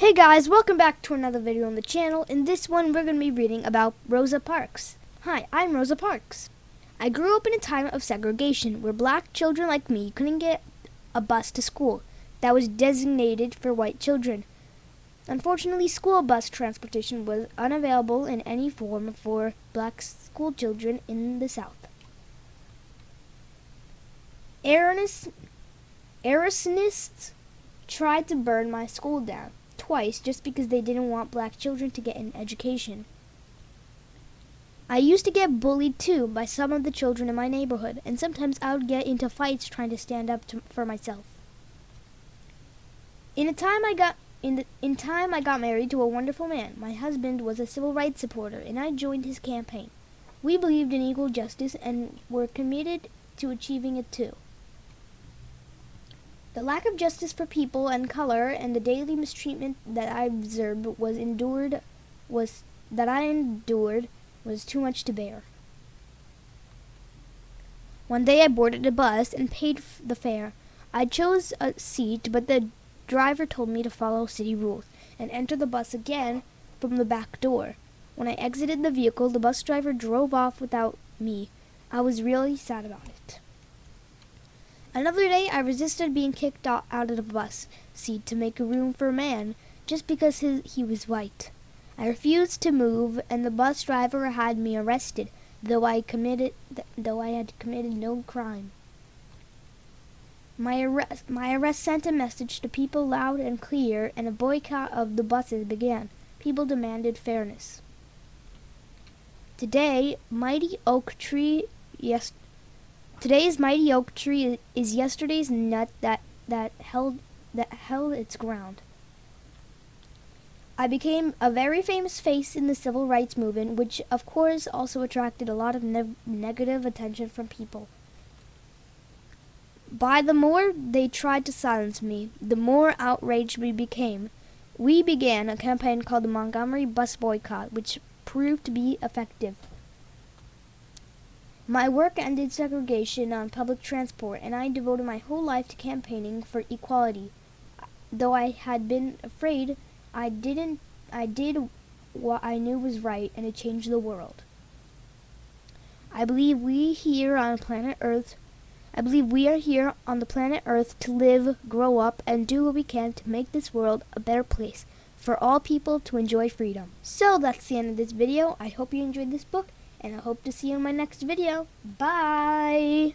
Hey guys, welcome back to another video on the channel. In this one, we're going to be reading about Rosa Parks. Hi, I'm Rosa Parks. I grew up in a time of segregation where black children like me couldn't get a bus to school that was designated for white children. Unfortunately, school bus transportation was unavailable in any form for black school children in the South. Aerosonists tried to burn my school down twice just because they didn't want black children to get an education. I used to get bullied too by some of the children in my neighborhood, and sometimes I would get into fights trying to stand up for myself. In time I got married to a wonderful man. My husband was a civil rights supporter, and I joined his campaign. We believed in equal justice and were committed to achieving it too. The lack of justice for people and color and the daily mistreatment that I observed was too much to bear. One day I boarded a bus and paid the fare. I chose a seat, but the driver told me to follow city rules and enter the bus again from the back door. When I exited the vehicle, the bus driver drove off without me. I was really sad about it. Another day, I resisted being kicked out of the bus seat to make room for a man just because he was white. I refused to move, and the bus driver had me arrested, though I had committed no crime. My arrest sent a message to people loud and clear, and a boycott of the buses began. People demanded fairness. Today's mighty oak tree is yesterday's nut that held its ground. I became a very famous face in the civil rights movement, which of course also attracted a lot of negative attention from people. By the more they tried to silence me, the more outraged we became. We began a campaign called the Montgomery Bus Boycott, which proved to be effective. My work ended segregation on public transport, and I devoted my whole life to campaigning for equality. Though I had been afraid, I did what I knew was right, and it changed the world. I believe we are here on the planet Earth to live, grow up, and do what we can to make this world a better place for all people to enjoy freedom. So that's the end of this video. I hope you enjoyed this book, and I hope to see you in my next video. Bye!